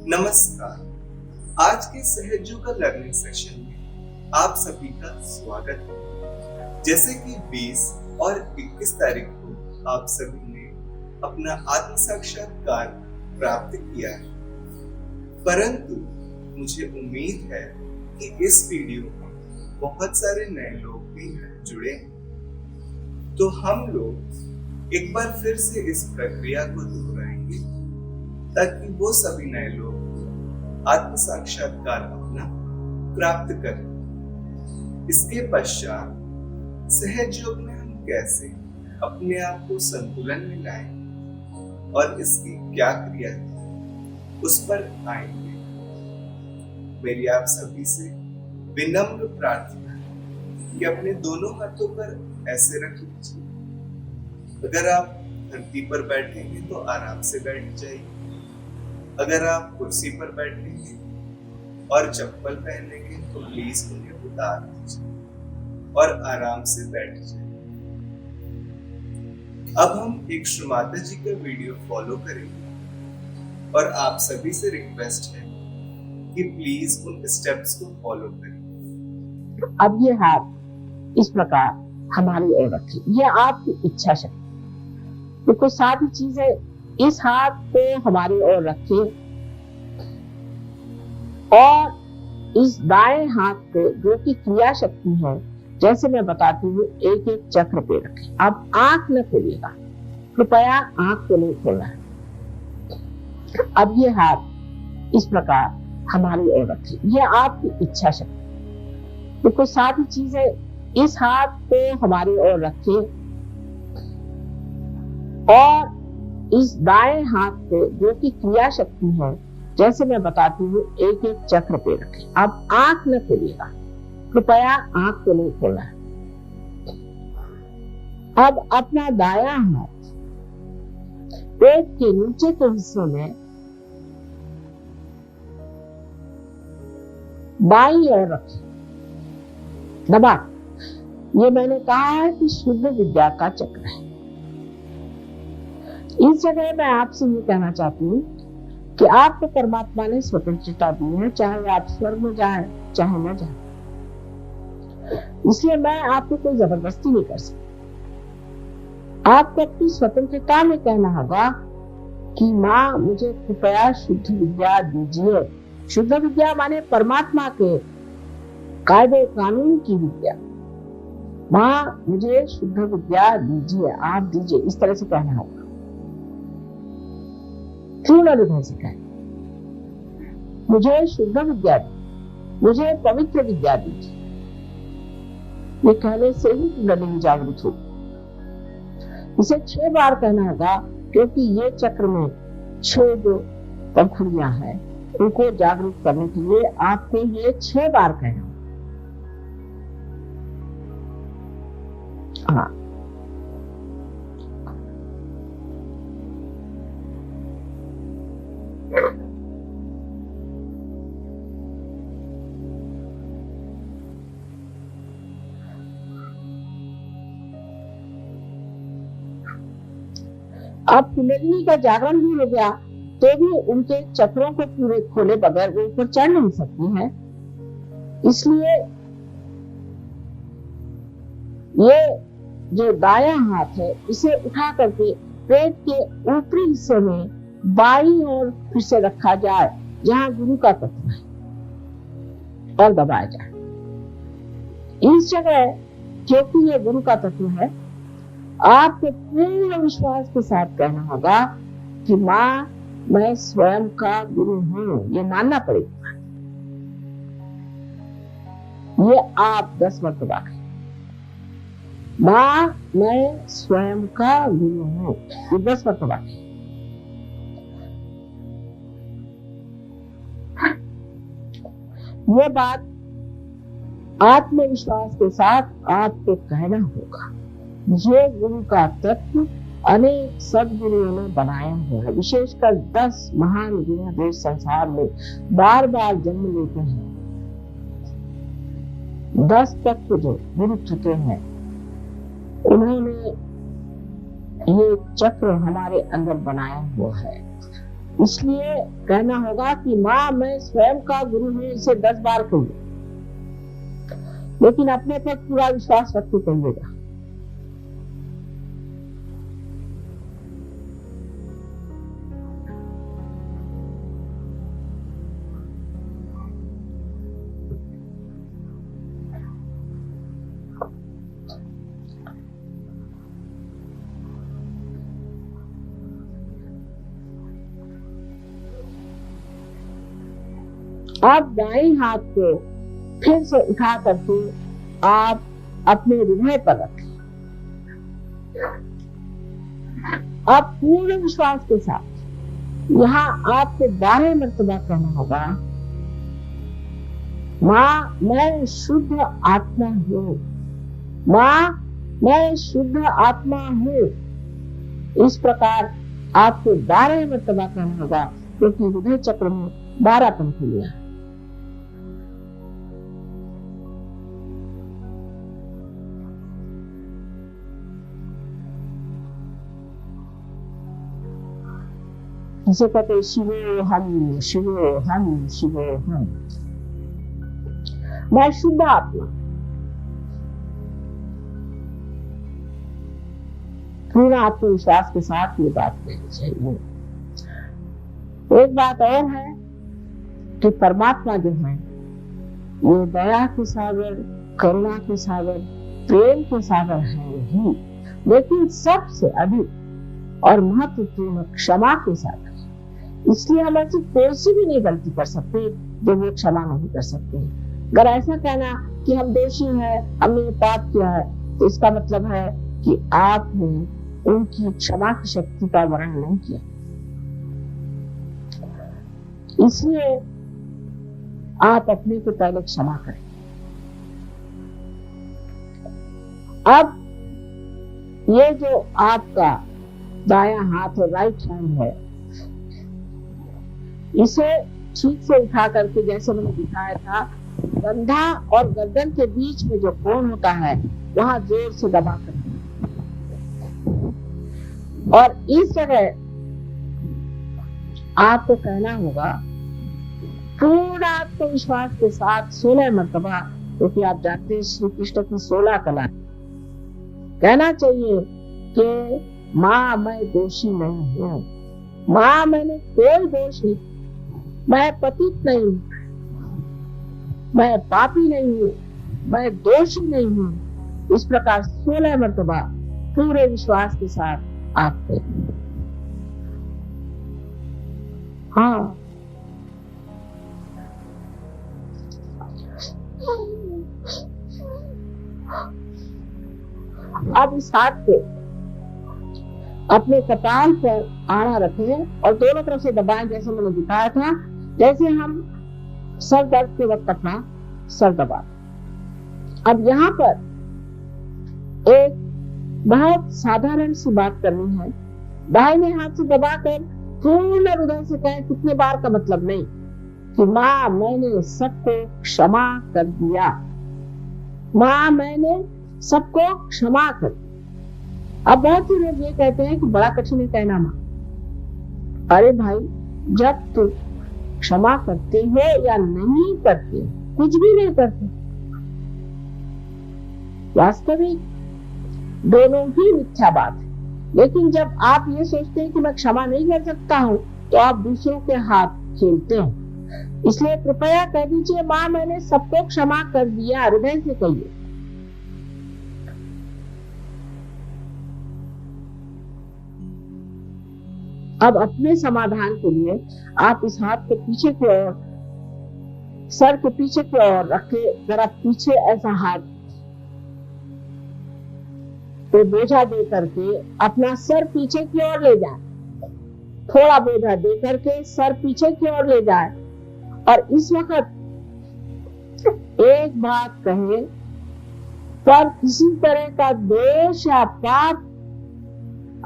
नमस्कार। आज के सहज योगा लर्निंग सेशन में आप सभी का स्वागत है। जैसे कि 20 और 21 तारीख को आप सभी ने अपना आत्म साक्षात्कार प्राप्त किया है, परंतु मुझे उम्मीद है कि इस वीडियो में बहुत सारे नए लोग भी जुड़े हैं, तो हम लोग एक बार फिर से इस प्रक्रिया को दोहराएंगे ताकि वो सभी नए लोग आत्म साक्षात्कार अपना प्राप्त करें। इसके पश्चात सहज योग में हम कैसे अपने आप को संतुलन में लाएं और इसकी क्या क्रिया है उस पर आएंगे। मेरी आप सभी से विनम्र प्रार्थना है कि अपने दोनों हाथों पर ऐसे रख लीजिए। अगर आप धरती पर बैठेंगे तो आराम से बैठ जाइए। अगर आप कुर्सी पर बैठेंगे और चप्पल पहनेंगे तो प्लीज उन्हें उतार दीजिए और आराम से बैठ जाइए। अब हम एक श्री माता जी का वीडियो फॉलो करेंगे और आप सभी से रिक्वेस्ट है कि प्लीज उन स्टेप्स को फॉलो करें। अब ये हाथ इस प्रकार हमारी ओर रखिए, ये आपकी इच्छा शक्ति। देखो सारी चीजें इस हाथ को हमारी ओर रखिए और इस दाएं हाथ को, जो कि क्रिया शक्ति है, जैसे मैं बताती हूँ, एक एक चक्र पे रखें। अब आंख न खोलिएगा, कृपया आंख को नहीं खोलना है। अब ये हाथ इस प्रकार हमारी ओर रखिए, ये आपकी इच्छा शक्ति। देखो सारी चीजें इस हाथ को हमारी ओर रखिए और इस दाएं हाथ को, जो कि क्रिया शक्ति है, जैसे मैं बताती हूँ, एक एक चक्र पे रखें। अब आंख न खोलिएगा, कृपया आंख को नहीं खोलना है। अब अपना दायां हाथ पेट के नीचे के हिस्से में बाईं ओर रखें, दबा। ये मैंने कहा है कि शुद्ध विद्या का चक्र है। इस जगह मैं आपसे ये कहना चाहती हूँ कि आपको परमात्मा ने स्वतंत्रता दी है, चाहे आप स्वर्ग में जाएं चाहे न जाएं। इसलिए मैं आपको कोई जबरदस्ती नहीं कर सकती। आपको अपनी स्वतंत्रता में कहना होगा कि माँ मुझे कृपया शुद्ध विद्या दीजिए। शुद्ध विद्या माने परमात्मा के कायदे कानून की विद्या। माँ मुझे शुद्ध विद्या दीजिए, आप दीजिए, इस तरह से कहना होगा। पूर्ण अनुभव से कहें, मुझे शुद्ध विद्या दी, मुझे पवित्र विद्या दीजिए। ये कहने से ही कुंडलिनी जागृत होगी। इसे 6 बार कहना होगा, क्योंकि ये चक्र में 6 जो पंखुड़ियां हैं, उनको जागृत करने के लिए आपको ये 6 बार कहना होगा। हाँ, अब कुंडलिनी का जागरण भी हो गया तो भी उनके चक्रों को पूरे खोले बगैर वो ऊपर चढ़ नहीं सकती हैं। इसलिए ये जो दायां हाथ है, इसे उठा करके पेट के ऊपरी हिस्से में बाईं ओर फिर से रखा जाए, जहां गुरु का तत्व है, और दबाया जाए। इस जगह क्योंकि ये गुरु का तत्व है, आपको पूर्ण विश्वास के साथ कहना होगा कि माँ मैं स्वयं का गुरु हूं। ये मानना पड़ेगा। ये आप 10 मरतबा कहें, माँ मैं स्वयं का गुरु हूं। ये 10 मरतबा कहें। ये बात आत्मविश्वास के साथ आपको कहना होगा। ये गुरु का तत्व अनेक सदगुरुओं ने बनाया हुआ है। विशेषकर 10 महान गुरु देश संसार में बार बार जन्म लेते हैं। 10 तत्व जो गुरु चुके हैं, उन्होंने ये चक्र हमारे अंदर बनाया हुआ है। इसलिए कहना होगा कि माँ मैं स्वयं का गुरु हूँ, इसे 10 बार कहिए, लेकिन अपने पर पूरा विश्वास रख के कहिएगा। आप दाएं हाथ को फिर से उठा करके आप अपने हृदय पर रखें। आप पूर्ण विश्वास के साथ यहाँ आपको 12 मर्तबा कहना होगा, माँ मैं शुद्ध आत्मा हूँ, माँ मैं शुद्ध आत्मा हूँ। इस प्रकार आपको 12 मर्तबा कहना होगा, क्योंकि हृदय चक्र में 12 पंखुड़ियां हैं। जिसे कहते हैं शिवो हम शिवो हम शिवो हम। मैं शुद्ध आत्मा, पूर्ण आत्मविश्वास के साथ ये बात कहनी चाहिए। एक बात और है कि परमात्मा जो है ये दया के सागर, करुणा के सागर, प्रेम के सागर है ही, लेकिन सबसे अधिक और महत्वपूर्ण क्षमा के सागर। इसलिए हम ऐसी कोई सी भी नहीं गलती कर सकते जो वो क्षमा नहीं कर सकते। अगर ऐसा कहना कि हम दोषी हैं, हमने ये पाप किया है, तो इसका मतलब है कि आपने उनकी क्षमा की शक्ति का वर्णन नहीं किया। इसलिए आप अपने को पहले क्षमा करें। अब ये जो आपका दायां हाथ और राइट हैंड है, इसे ठीक से उठा करके जैसे मैंने दिखाया था, कंधा और गर्दन के बीच में जो कोण होता है वहां जोर से दबा कर, और इस जगह आपको कहना होगा पूर्ण आत्मविश्वास के साथ 16 मर्तबा, क्योंकि आप जानते हैं श्री कृष्ण की 16 कला। कहना चाहिए कि माँ मैं दोषी नहीं हूँ, माँ मैंने कोई दोष नहीं, मैं पतित नहीं हूँ, मैं पापी नहीं हूँ, मैं दोषी नहीं हूँ। इस प्रकार 16 मर्तबा पूरे विश्वास के साथ आप करें। हाँ, अब इस हाथ को अपने कपाल पर आड़ा रखें और दोनों तरफ से दबाएं, जैसे मैंने दिखाया था। जैसे हम सर दर्द के वक्त अपना सर दबा। अब यहाँ पर एक बहुत साधारण सी बात करनी है। दाहिने हाथ से दबाकर पूर्ण हृदय से कहें, कितने बार का मतलब नहीं, कि माँ मैंने सबको क्षमा कर दिया, माँ मैंने सबको क्षमा कर दिया। अब बहुत से लोग ये कहते हैं कि बड़ा कठिन है कहना माँ। अरे भाई, जब तुम क्षमा करते हो या नहीं करते, कुछ भी नहीं करते, वास्तविक दोनों ही मिथ्या बात है। लेकिन जब आप ये सोचते हैं कि मैं क्षमा नहीं कर सकता हूँ, तो आप दूसरों के हाथ खेलते हैं। इसलिए कृपया कह दीजिए, माँ मैंने सबको क्षमा कर दिया, हृदय से कहिए। अब अपने समाधान के लिए आप इस हाथ के पीछे की ओर, सर के पीछे की ओर रखे, जरा पीछे ऐसा हाथ पे बोझा दे करके अपना सर पीछे की ओर ले जाए, थोड़ा बोझा दे करके सर पीछे की ओर ले जाए। और इस वक्त एक बात कहे, पर किसी तरह का दोष या पाप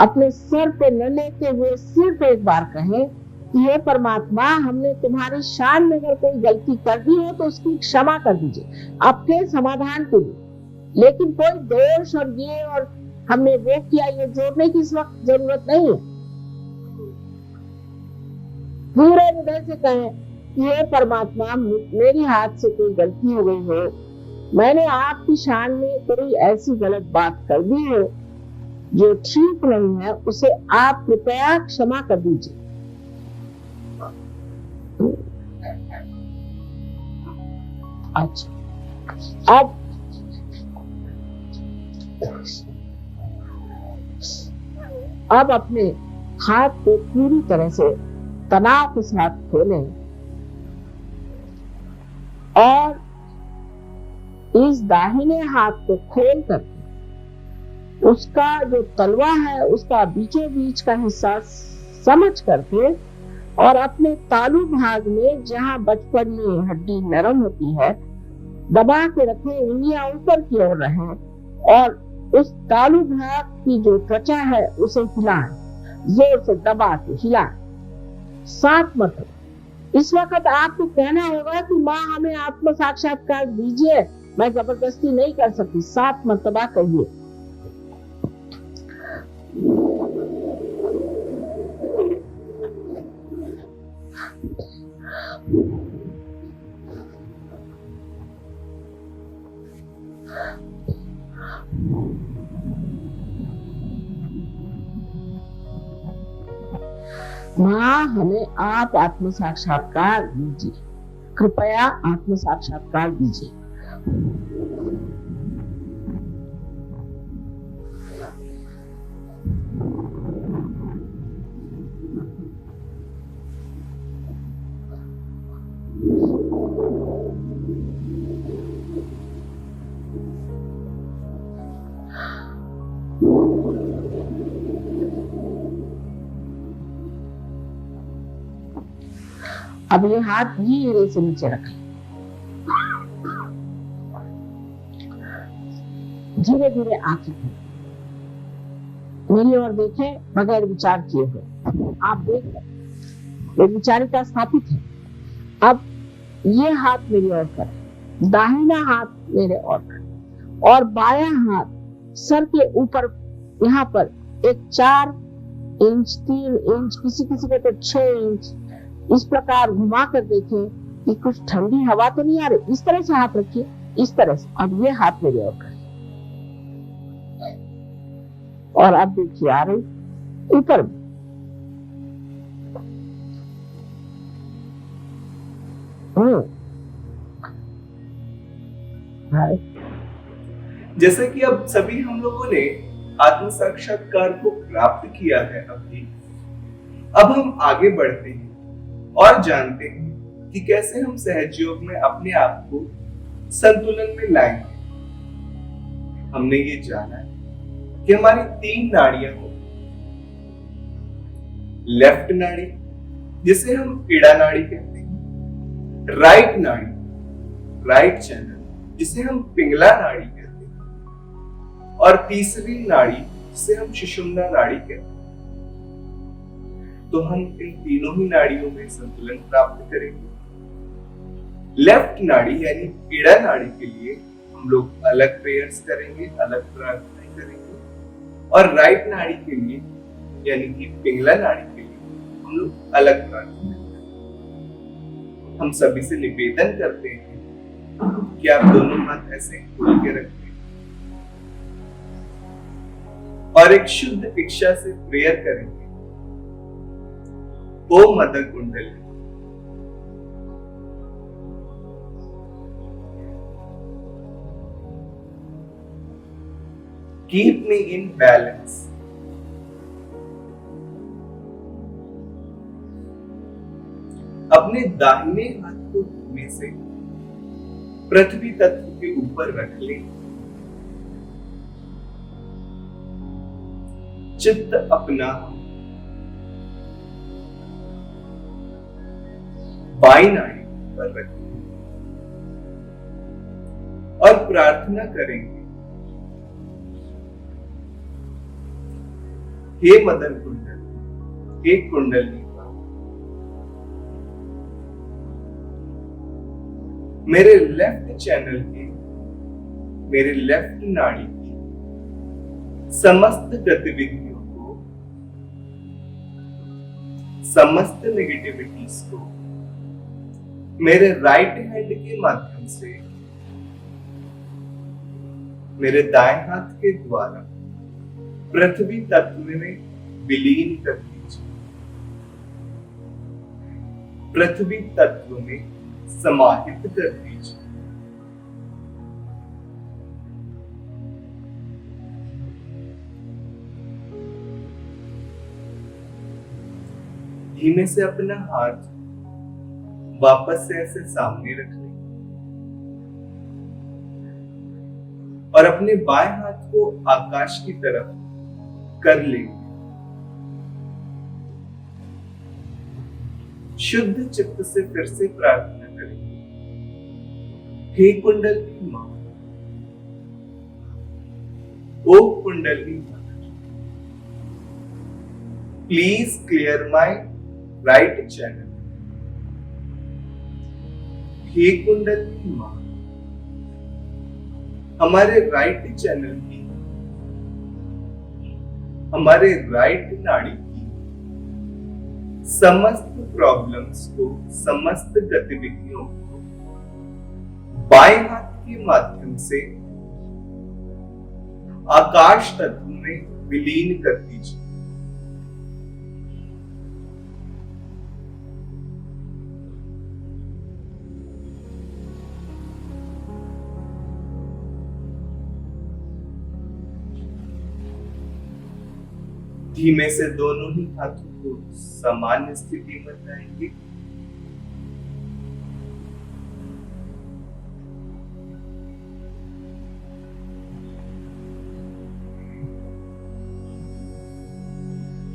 अपने सर पे न लेते हुए सिर्फ एक बार कहे कि हे परमात्मा, हमने तुम्हारी शान में अगर कोई गलती कर दी हो तो उसकी क्षमा कर दीजिए, आपके समाधान के लिए। लेकिन कोई दोष और ये और हमने वो किया, ये जोड़ने की इस वक्त जरूरत नहीं है। पूरे हृदय से कहें कि हे परमात्मा, मेरी हाथ से कोई गलती हो गई हो, मैंने आपकी शान में कोई ऐसी गलत बात कर दी हो जो ठीक नहीं है, उसे आप कृपया क्षमा कर दीजिए। अच्छा, अब अपने हाथ को पूरी तरह से तनाव के साथ खोलें और इस दाहिने हाथ को खोल कर उसका जो तलवा है उसका बीचों बीच का हिस्सा समझ करके और अपने तालू भाग में जहां बचपन में हड्डी नरम होती है दबा के रखें, उंगलियां ऊपर की ओर रहें और उस तालू भाग की जो त्वचा है उसे हिलाएं, जोर से दबा के हिलाएं 7 मरतबा। इस वक्त आपको कहना होगा कि माँ हमें आत्म साक्षात्कार दीजिए, मैं जबरदस्ती नहीं कर सकती। 7 मरतबा कहिए। माँ हमें आप आत्म साक्षात्कार दीजिए, कृपया आत्म साक्षात्कार दीजिए। अब ये हाथ धीरे से नीचे रखें, धीरे धीरे आंखें खोलें, मेरी ओर देखें बगैर विचार किए हुए। आप देख रहे विचारिता स्थापित है। अब ये हाथ मेरी ओर करें, दाहिना हाथ मेरे ओर करें और बायां हाथ सर के ऊपर यहाँ पर एक 4 इंच 3 इंच किसी किसी के तो 6 इंच इस प्रकार घुमा कर देखें कि कुछ ठंडी हवा तो नहीं आ रही। इस तरह से हाथ रखिए, इस तरह से। अब ये हाथ मेरे ओर करें और अब देखिए आ रही ऊपर में। जैसे कि अब सभी हम लोगों ने आत्म साक्षात्कार को प्राप्त किया है, अब हम आगे बढ़ते हैं और जानते हैं कि कैसे हम सहज योग में अपने आप को संतुलन में लाएंगे। हमने ये जाना है कि हमारी 3 नाड़ियां होती, लेफ्ट नाड़ी जिसे हम ईड़ा नाड़ी कहते हैं, राइट नाड़ी, राइट चैनल जिसे हम पिंगला नाड़ी कहते हैं, और तीसरी नाड़ी जिसे हम सुषुम्ना नाड़ी कहते हैं। तो हम इन तीनों ही नाड़ियों में संतुलन प्राप्त करेंगे। लेफ्ट नाड़ी यानी ईड़ा नाड़ी के लिए हम लोग अलग प्रेयर्स करेंगे, अलग प्रार्थनाएं करेंगे, और राइट नाड़ी के लिए यानी कि पिंगला नाड़ी के लिए हम लोग अलग प्रार्थनाएं करेंगे। हम सभी से निवेदन करते हैं कि आप दोनों हाथ ऐसे खोल के रखें और एक शुद्ध इच्छा से प्रेयर करेंगे। ओम मदर कुंडली, कीप मी इन बैलेंस। अपने दाहिने हाथ को धुएं से पृथ्वी तत्व के ऊपर रख लें। चित्त अपना बाईं नाड़ी पर रखें और प्रार्थना करेंगे, हे मदर कुंडली, हे कुंडली, मेरे लेफ्ट चैनल के, मेरे लेफ्ट नाड़ी की समस्त गतिविधियों को समस्त नेगेटिविटीज को मेरे राइट हैंड के माध्यम से मेरे दाएं हाथ के द्वारा पृथ्वी तत्व में विलीन कर दीजिए। पृथ्वी तत्व में समाहित कर दीजिए। धीमे से अपना हाथ वापस से ऐसे सामने रख लें और अपने बाएं हाथ को आकाश की तरफ कर लेंगे। शुद्ध चित्त से फिर से प्रार्थना करेंगे, हे कुंडलिनी मां, ओ कुंडलिनी मां, please clear my right channel. हे कुंडलिनी मां, हमारे राइट चैनल की, हमारे राइट नाड़ी की समस्त प्रॉब्लम्स को, समस्त गतिविधियों को बाएं हाथ के माध्यम से आकाश तत्व में विलीन कर दीजिए। धीमे से दोनों ही हाथों को सामान्य स्थिति में लाएंगे।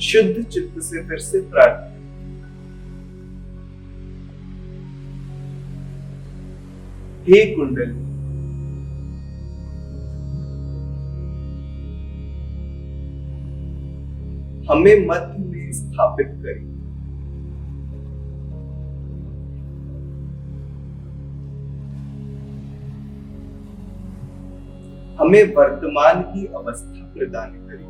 शुद्ध चित्त से फिर से प्रार्थना, हे कुंडली, हमें मध्य में स्थापित करें। हमें वर्तमान की अवस्था प्रदान करें।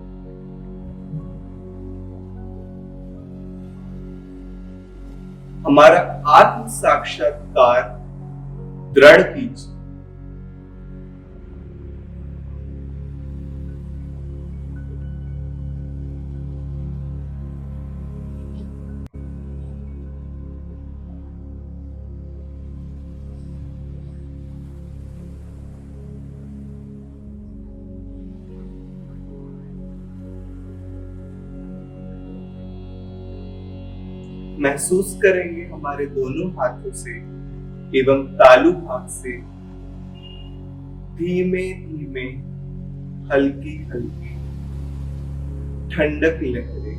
हमारा आत्म साक्षात्कार दृढ़ कीजिए। महसूस करेंगे हमारे दोनों हाथों से एवं तालू हाथ से धीमे धीमे हल्की हल्की ठंडक लहरें,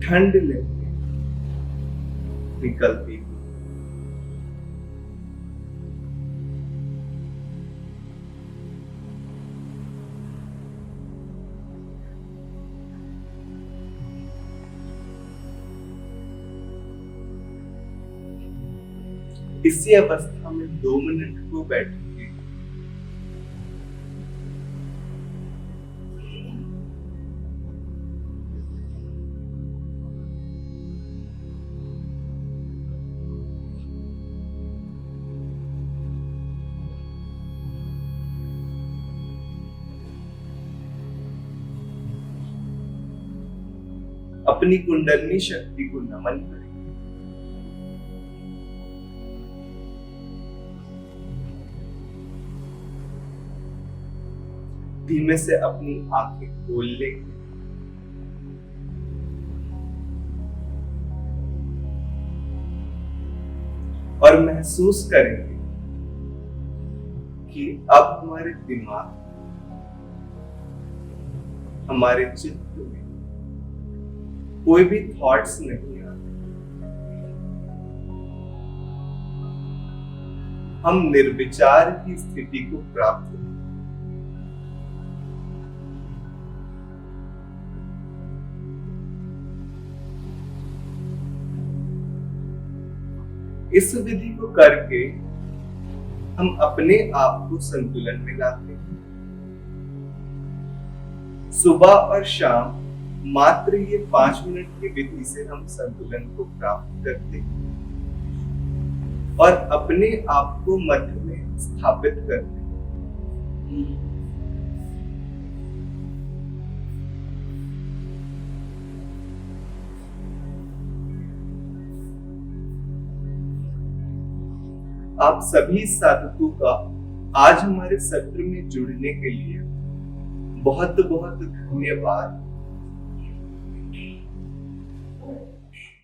ठंड लहरें निकलती हुई। इसी अवस्था में 2 मिनट को बैठेंगे। अपनी कुंडलिनी शक्ति को नमन करें। धीमे से अपनी आंखें खोल लेंगे। और महसूस करेंगे कि अब हमारे दिमाग, हमारे चित्त में कोई भी थॉट्स नहीं आते। हम निर्विचार की स्थिति को प्राप्त होते हैं। इस विधि को करके हम अपने आप को संतुलन में लाते हैं। सुबह और शाम मात्र ये 5 मिनट की विधि से हम संतुलन को प्राप्त करते हैं और अपने आप को मध्य में स्थापित करते हैं। आप सभी साधकों का आज हमारे सत्र में जुड़ने के लिए बहुत बहुत धन्यवाद।